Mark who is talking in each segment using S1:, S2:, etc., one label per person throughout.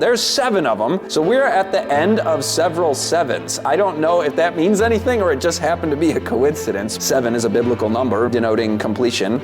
S1: There's 7 of them, so we're at the end of several sevens. I don't know if that means anything or it just happened to be a coincidence. 7 is a biblical number denoting completion.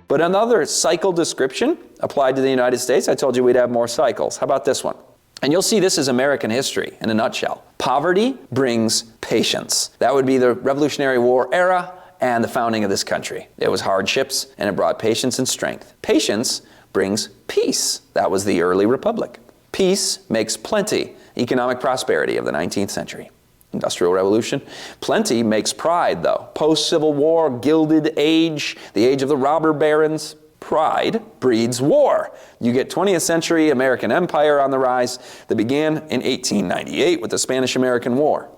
S1: But another cycle description applied to the United States, I told you we'd have more cycles. How about this one? And you'll see this is American history in a nutshell. Poverty brings patience. That would be the Revolutionary War era and the founding of this country. It was hardships and it brought patience and strength. Patience brings peace. That was the early republic. Peace makes plenty. Economic prosperity of the 19th century. Industrial Revolution. Plenty makes pride, though. Post-Civil War, Gilded Age, the age of the robber barons. Pride breeds war. You get 20th century American empire on the rise that began in 1898 with the Spanish-American War.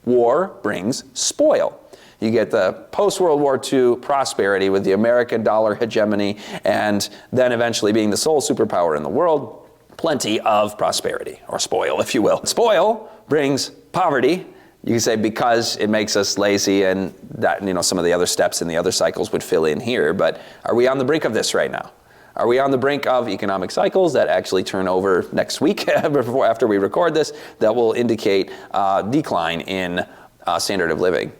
S1: War brings spoil. You get the post-World War II prosperity with the American dollar hegemony and then eventually being the sole superpower in the world. Plenty of prosperity, or spoil, if you will. Spoil brings poverty. You can say because it makes us lazy, and that, some of the other steps in the other cycles would fill in here. But are we on the brink of this right now? Are we on the brink of economic cycles that actually turn over next week after we record this that will indicate decline in standard of living?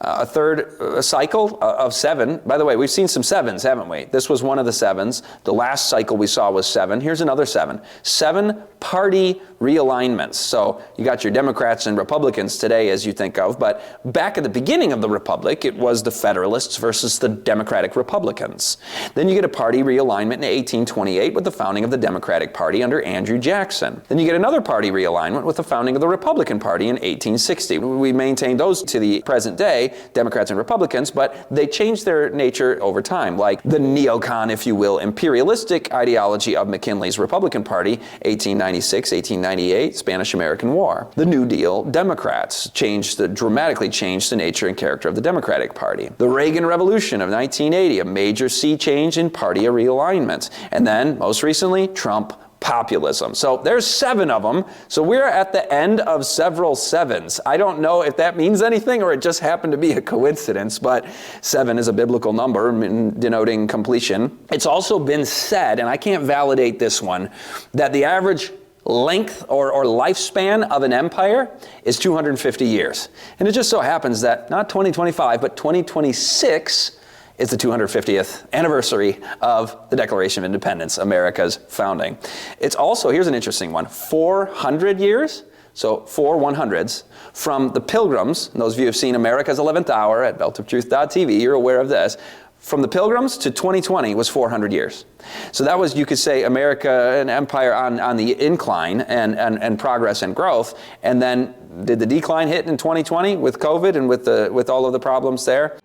S1: A third cycle of 7. By the way, we've seen some 7s, haven't we? This was one of the 7s. The last cycle we saw was 7. Here's another 7. 7 party realignments. So you got your Democrats and Republicans today, as you think of, but back at the beginning of the Republic, it was the Federalists versus the Democratic Republicans. Then you get a party realignment in 1828 with the founding of the Democratic Party under Andrew Jackson. Then you get another party realignment with the founding of the Republican Party in 1860. We maintain those to the present day, Democrats and Republicans, but they changed their nature over time, like the neocon, if you will, imperialistic ideology of McKinley's Republican Party, 1896, 1898, Spanish-American War. The New Deal Democrats dramatically changed the nature and character of the Democratic Party. The Reagan Revolution of 1980, a major sea change in party realignment. And then, most recently, Trump populism. So there's 7 of them. So we're at the end of several sevens. I don't know if that means anything or it just happened to be a coincidence, but 7 is a biblical number denoting completion. It's also been said, and I can't validate this one, that the average length or lifespan of an empire is 250 years. And it just so happens that not 2025, but 2026 is the 250th anniversary of the Declaration of Independence, America's founding. It's also, here's an interesting one, 400 years, so 4 100s, from the Pilgrims, and those of you who have seen America's 11th Hour at beltoftruth.tv, you're aware of this. From the Pilgrims to 2020 was 400 years. So that was, you could say, America, an empire on the incline and progress and growth. And then did the decline hit in 2020 with COVID and with all of the problems there?